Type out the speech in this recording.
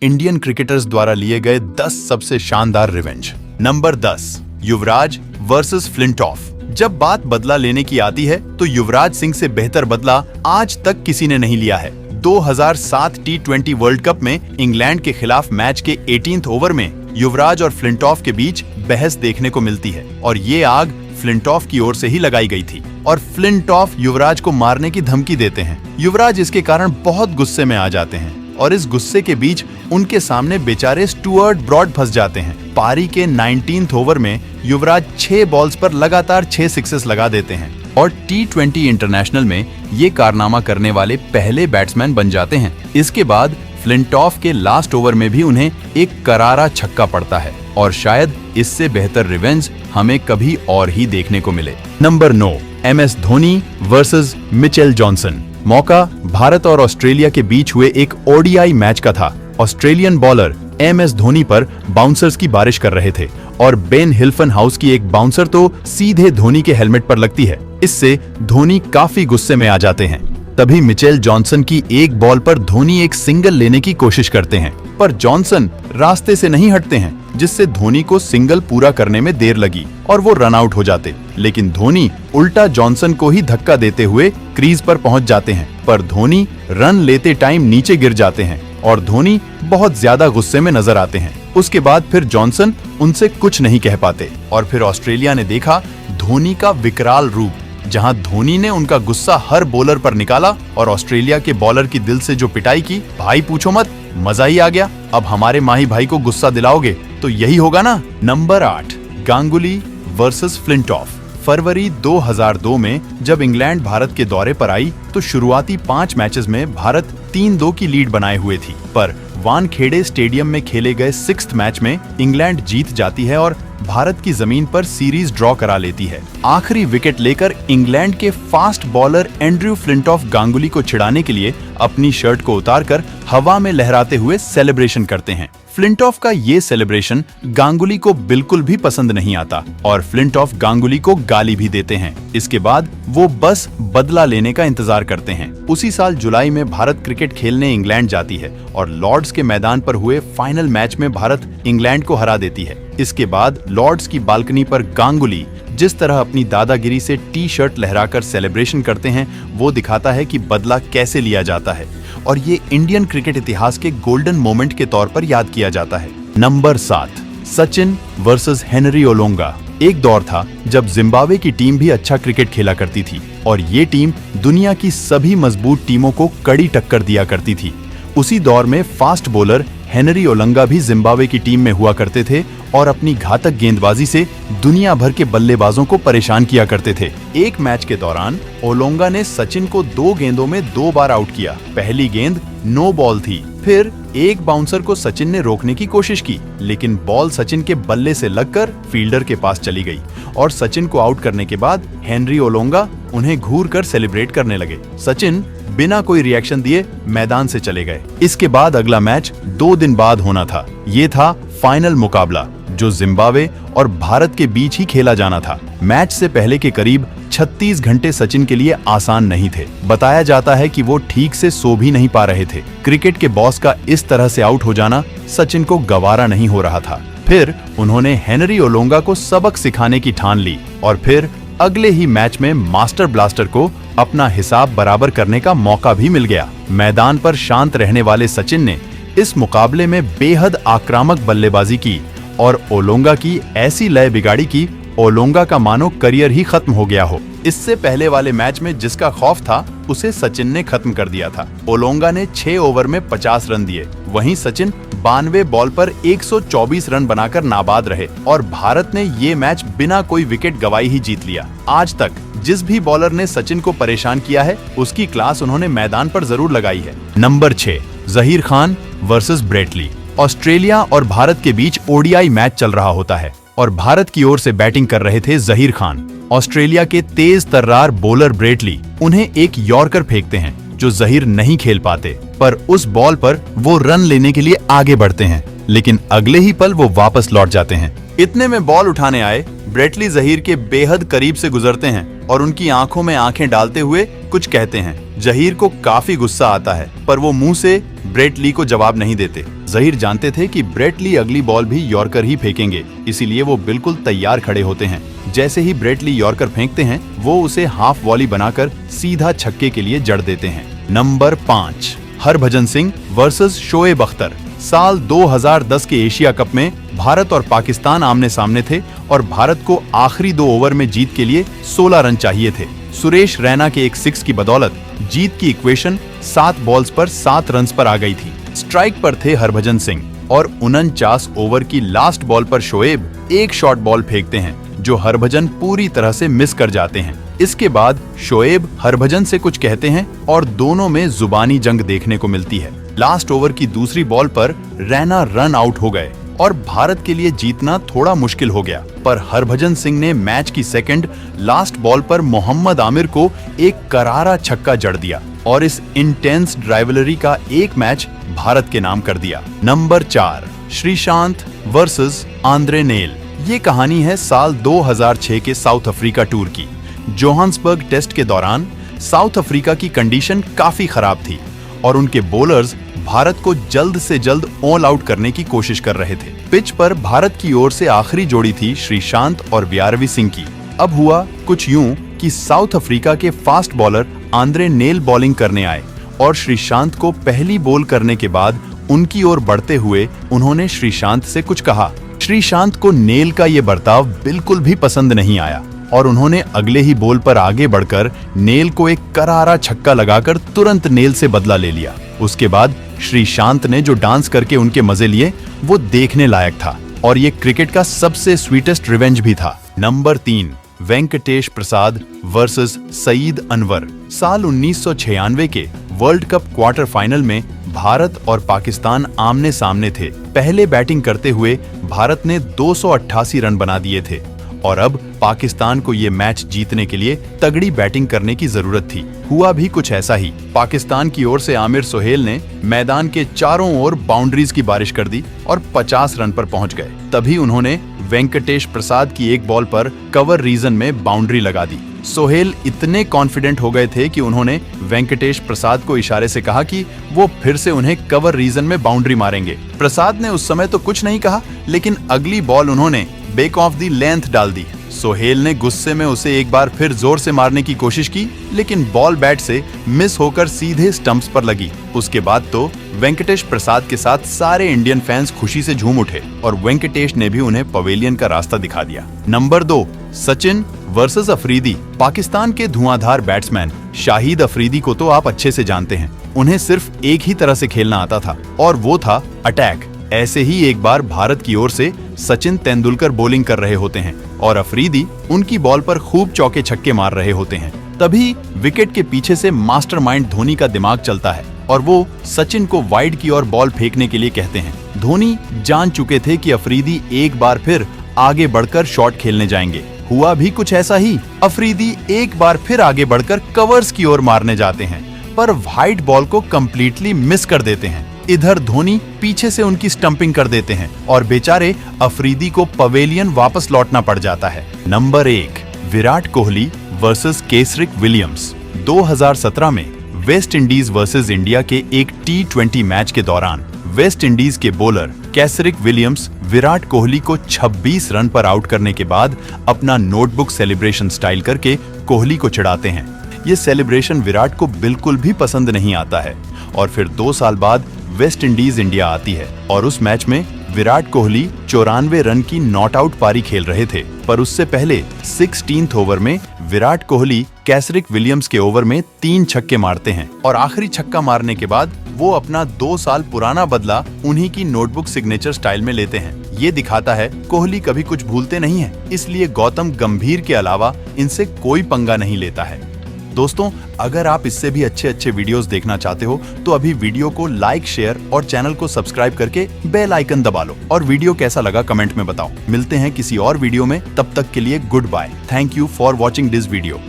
Indian cricketers द्वारा लिए गए 10 सबसे शानदार रिवेंज। नंबर 10, युवराज वर्सेस फ्लिंटॉफ। जब बात बदला लेने की आती है तो युवराज सिंह से बेहतर बदला आज तक किसी ने नहीं लिया है। 2007 T20 वर्ल्ड कप में इंग्लैंड के खिलाफ मैच के 18th ओवर में युवराज और फ्लिंटॉफ के बीच बहस देखने को मिलती है और ये आग फ्लिंटॉफ की ओर से ही लगाई गई थी और फ्लिंटॉफ युवराज को मारने की धमकी देते हैं। युवराज इसके कारण बहुत गुस्से में आ जाते हैं और इस गुस्से के बीच उनके सामने बेचारे स्टुअर्ट ब्रॉड फंस जाते हैं। पारी के 19th ओवर में युवराज 6 बॉल्स पर लगातार 6 सिक्सेस लगा देते हैं और T20 इंटरनेशनल में ये कारनामा करने वाले पहले बैट्समैन बन जाते हैं। इसके बाद फ्लिंटॉफ के लास्ट ओवर में भी उन्हें एक करारा छक्का पड़ता है और शायद इससे बेहतर रिवेंज हमें कभी और ही देखने को मिले। Number 9, MS Dhoni versus Mitchell Johnson. मौका भारत और ऑस्ट्रेलिया के बीच हुए एक ODI मैच का था। ऑस्ट्रेलियन बॉलर MS धोनी पर बाउंसर्स की बारिश कर रहे थे और बेन हिल्फन हाउस की एक बाउंसर तो सीधे धोनी के हेलमेट पर लगती है। इससे धोनी काफी गुस्से में आ जाते हैं। तभी मिचेल जॉनसन की एक बॉल पर धोनी एक सिंगल लेने की कोशिश करते हैं, पर जॉनसन रास्ते से नहीं हटते हैं, जिससे धोनी को सिंगल पूरा करने में देर लगी और वो रन आउट हो जाते। लेकिन धोनी उल्टा जॉनसन को ही धक्का देते हुए क्रीज पर पहुंच जाते हैं, पर धोनी रन लेते टाइम नीचे गिर जाते हैं और धोनी बहुत ज्यादा गुस्से में नजर आते हैं। उसके बाद फिर जॉनसन उनसे कुछ नहीं कह पाते और फिर ऑस्ट्रेलिया ने देखा धोनी का विकराल रूप, जहां धोनी ने उनका गुस्सा हर बॉलर पर निकाला और ऑस्ट्रेलिया के बॉलर की दिल से जो पिटाई की, भाई पूछो मत, मजा ही आ गया। अब हमारे माही भाई को गुस्सा दिलाओगे तो यही होगा ना। Number 8, Ganguly versus Flintoff. फरवरी 2002 में जब इंग्लैंड भारत के दौरे पर आई तो शुरुआती 5 मैचेस में भारत 3-2 की लीड बनाए हुए थी, पर वानखेड़े स्टेडियम में खेले गए 6th मैच में इंग्लैंड जीत जाती है और भारत की जमीन पर सीरीज ड्रॉ करा लेती है। आखिरी विकेट लेकर इंग्लैंड के fast bowler Andrew Flintoff Ganguly को छिड़ाने के लिए अपनी शर्ट को उतारकर हवा में लहराते हुए सेलिब्रेशन करते हैं। फ्लिंटॉफ का ये सेलिब्रेशन गांगुली को बिल्कुल भी पसंद नहीं आता और फ्लिंटॉफ गांगुली को गाली भी देते हैं। इसके बाद वो बस बदला लेने का इंतजार करते हैं। उसी साल जुलाई में भारत क्रिकेट खेलने इंग्लैंड जाती है और लॉर्ड्स के मैदान पर हुए फाइनल मैच में भारत इंग्लैंड को हरा देती है। इसके बाद लॉर्ड्स की बालकनी पर गांगुली जिस तरह अपनी दादागिरी से टी-शर्ट लहराकर सेलिब्रेशन करते हैं, वो दिखाता है कि बदला कैसे लिया जाता है और ये इंडियन क्रिकेट इतिहास के गोल्डन मोमेंट के तौर पर याद किया जाता है। Number 7, Sachin versus Henry Olonga. एक दौर था जब जिम्बाब्वे की टीम भी अच्छा क्रिकेट खेला करती थी और ये टीम दुनिया की सभी मजबूत टीमों को कड़ी टक्कर दिया करती थी। उसी दौर में फास्ट बॉलर हेनरी ओलोंगा भी जिम्बाब्वे की टीम में हुआ करते थे और अपनी घातक गेंदबाजी से दुनिया भर के बल्लेबाजों को परेशान किया करते थे। एक मैच के दौरान ओलोंगा ने सचिन को 2 गेंदों में 2 बार आउट किया। पहली गेंद नो बॉल थी, फिर एक बाउंसर को सचिन ने रोकने की कोशिश की, लेकिन बॉल सचिन के बल्ले से लगकर फील्डर के पास चली गई और सचिन को आउट करने के बाद हेनरी ओलोंगा उन्हें घूर कर सेलिब्रेट करने लगे। सचिन बिना कोई रिएक्शन दिए मैदान से चले गए। इसके बाद अगला मैच 2 दिन बाद होना था। ये था फाइनल मुकाबला जो जिम्बाब्वे और भारत के बीच ही खेला जाना था। मैच से पहले के करीब 36 घंटे सचिन के लिए आसान नहीं थे। बताया जाता है कि वो ठीक से सो भी नहीं पा रहे थे। क्रिकेट के बॉस का इस तरह से आउट हो जाना सचिन को गवारा नहीं हो रहा था। फिर उन्होंने हेनरी ओलोंगा को सबक सिखाने की ठान ली और फिर अगले ही मैच में मास्टर ब्लास्टर को अपना हिसाब बराबर करने का मौका भी मिल गया। मैदान पर शांत रहने वाले सचिन ने इस मुकाबले में बेहद आक्रामक बल्लेबाजी की और ओलोंगा की ऐसी लय बिगाड़ी कि ओलोंगा का मानो करियर ही खत्म हो गया हो। इससे पहले वाले मैच में जिसका खौफ था उसे सचिन ने खत्म कर दिया था। ओलोंगा ने 6 ओवर में 50 रन दिए, वहीं सचिन 92 बॉल पर 124 रन बनाकर नाबाद रहे और भारत ने ये मैच बिना कोई विकेट गवाई ही जीत लिया। आज तक जिस भी बॉलर ने सचिन को परेशान किया है उसकी क्लास उन्होंने मैदान पर जरूर लगाई है। Number 6, Zaheer Khan versus Brett Lee. Australia और भारत के बीच ODI मैच चल रहा होता है और भारत की ओर से बैटिंग कर रहे थे जहीर खान। ऑस्ट्रेलिया के तेज तर्रार बॉलर ब्रेट ली उन्हें एक यॉर्कर फेंकते हैं जो जहीर नहीं खेल पाते, पर उस बॉल पर वो रन लेने के लिए आगे बढ़ते हैं, लेकिन अगले ही पल वो वापस लौट जाते हैं। इतने में बॉल उठाने आए ब्रेटली जहीर के बेहद करीब से गुजरते हैं और उनकी आंखों में आंखें डालते हुए कुछ कहते हैं। जहीर को काफी गुस्सा आता है पर वो मुंह से ब्रेट ली को जवाब नहीं देते। जहीर जानते थे कि ब्रेट ली अगली बॉल भी यॉर्कर ही फेंकेंगे, इसीलिए वो बिल्कुल तैयार खड़े होते हैं। जैसे ही ब्रेट ली यॉर्कर फेंकते हैं, वो उसे हाफ वॉली बनाकर सीधा छक्के के लिए जड़ देते हैं। Number 5, Harbhajan Singh versus Shoaib Akhtar. साल 2010 के एशिया कप में भारत और पाकिस्तान आमने सामने थे और भारत को आखिरी 2 ओवर में जीत के लिए 16 रन चाहिए थे। सुरेश रैना के एक 6 की बदौलत जीत की इक्वेशन 7 बॉल्स पर 7 रन्स पर आ गई थी। स्ट्राइक पर थे हरभजन सिंह और 49 ओवर की लास्ट बॉल पर शोएब एक शॉर्ट बॉल फेंकते हैं जो हरभजन पूरी तरह से मिस कर जाते हैं। इसके बाद शोएब हरभजन से कुछ कहते हैं और दोनों में जुबानी जंग देखने को मिलती है। लास्ट ओवर की दूसरी बॉल पर रैना रन आउट हो गए और भारत के लिए जीतना थोड़ा मुश्किल हो गया, पर हरभजन सिंह ने मैच की सेकंड लास्ट बॉल पर मोहम्मद आमिर को एक करारा छक्का जड़ दिया और इस इंटेंस ड्राइवलरी का एक मैच भारत के नाम कर दिया। Number 4, Sreesanth versus Andre nail. ये कहानी है साल 2006 के साउथ अफ्रीका टूर की। जोहान्सबर्ग टेस्ट के दौरान साउथ अफ्रीका की कंडीशन काफी खराब थी और उनके बॉलर्स भारत को जल्द से जल्द ऑल आउट करने की कोशिश कर रहे थे। पिच पर भारत की ओर से आखिरी जोड़ी थी श्रीशांत और व्यारवी सिंह की। अब हुआ कुछ यूं कि साउथ अफ्रीका के fast bowler Andre nail bowling करने आए और श्रीशांत को पहली बॉल करने के बाद उनकी ओर बढ़ते हुए उन्होंने श्रीशांत से कुछ कहा। श्रीशांत को नेल का ये बर्ताव बिल्कुल भी पसंद नहीं आया और उन्होंने अगले ही बॉल पर आगे बढ़कर नेल को एक करारा छक्का लगाकर तुरंत नेल से बदला ले लिया। उसके बाद श्रीशांत ने जो डांस करके उनके मजे लिए वो देखने लायक था और ये क्रिकेट का सबसे स्वीटेस्ट रिवेंज भी था। नंबर 3, वेंकटेश प्रसाद वर्सेस सईद अनवर। साल 1996 के वर्ल्ड कप क्वार्टर फाइनल में भारत और पाकिस्तान आमने सामने थे। पहले बैटिंग करते हुए भारत ने 288 रन बना दिए थे और अब पाकिस्तान को ये मैच जीतने के लिए तगड़ी बैटिंग करने की जरूरत थी। हुआ भी कुछ ऐसा ही। पाकिस्तान की ओर से आमिर सोहेल ने मैदान के चारों ओर बाउंड्रीज की बारिश कर दी और 50 रन पर पहुंच गए। तभी उन्होंने वेंकटेश प्रसाद की एक बॉल पर कवर रीजन में बाउंड्री लगा दी। सोहेल इतने कॉन्फिडेंट हो गए थे कि उन्होंने वेंकटेश प्रसाद को इशारे से कहा कि वो फिर से उन्हें कवर रीजन में बाउंड्री मारेंगे। प्रसाद ने उस समय तो कुछ नहीं कहा, लेकिन अगली बॉल उन्होंने बैक ऑफ द लेंथ डाल दी। सोहेल ने गुस्से में उसे एक बार फिर जोर से मारने की कोशिश की, लेकिन बॉल बैट से मिस होकर सीधे स्टंप्स पर लगी। उसके बाद तो वेंकटेश प्रसाद के साथ सारे इंडियन फैंस खुशी से झूम उठे और वेंकटेश ने भी उन्हें पवेलियन का रास्ता दिखा दिया। Number 2, Sachin versus Afridi. पाकिस्तान के धुआंधार बैट्समैन शाहिद अफरीदी को तो आप अच्छे से जानते हैं। उन्हें सिर्फ एक ही तरह से खेलना आता था और वो था अटैक। ऐसे ही एक बार भारत की ओर से सचिन तेंदुलकर बॉलिंग कर रहे होते हैं और अफरीदी उनकी बॉल पर खूब चौके छक्के मार रहे होते हैं। तभी विकेट के पीछे से मास्टरमाइंड धोनी का दिमाग चलता है और वो सचिन को वाइड की ओर बॉल फेंकने के लिए कहते हैं। धोनी जान चुके थे कि अफरीदी एक बार फिर आगे बढ़कर शॉट खेलने जाएंगे। हुआ भी कुछ ऐसा ही। अफरीदी एक बार फिर आगे बढ़कर कवर्स की ओर मारने जाते हैं, पर वाइड बॉल को कंप्लीटली मिस कर देते हैं। इधर धोनी पीछे से उनकी स्टंपिंग कर देते हैं और बेचारे अफरीदी को पवेलियन वापस लौटना पड़ जाता है। Number 1, Virat Kohli versus Kesrick Williams. 2017 में वेस्ट इंडीज वर्सेस इंडिया के एक T20 मैच के दौरान वेस्ट इंडीज के बॉलर केसरिक विलियम्स विराट कोहली को 26 रन पर आउट करने के बाद अपना नोटबुक सेलिब्रेशन स्टाइल करके कोहली को चिढ़ाते हैं। ये सेलिब्रेशन विराट को बिल्कुल भी पसंद नहीं आता है और फिर 2 साल बाद वेस्ट इंडीज इंडिया आती है और उस मैच में विराट कोहली 94 रन की नॉट आउट पारी खेल रहे थे, पर उससे पहले 16th ओवर में विराट कोहली केसरिक विलियम्स के ओवर में 3 छक्के मारते हैं और आखिरी छक्का मारने के बाद वो अपना 2 साल पुराना बदला उन्हीं की नोटबुक सिग्नेचर स्टाइल में लेते हैं। ये दिखाता है कोहली कभी कुछ भूलते नहीं है, इसलिए गौतम गंभीर के अलावा इनसे कोई पंगा नहीं लेता है। दोस्तों, अगर आप इससे भी अच्छे अच्छे वीडियोस देखना चाहते हो तो अभी वीडियो को लाइक, शेयर और चैनल को सब्सक्राइब करके बेल आइकन दबा लो और वीडियो कैसा लगा कमेंट में बताओ। मिलते हैं किसी और वीडियो में, तब तक के लिए goodbye. Thank you for watching this video.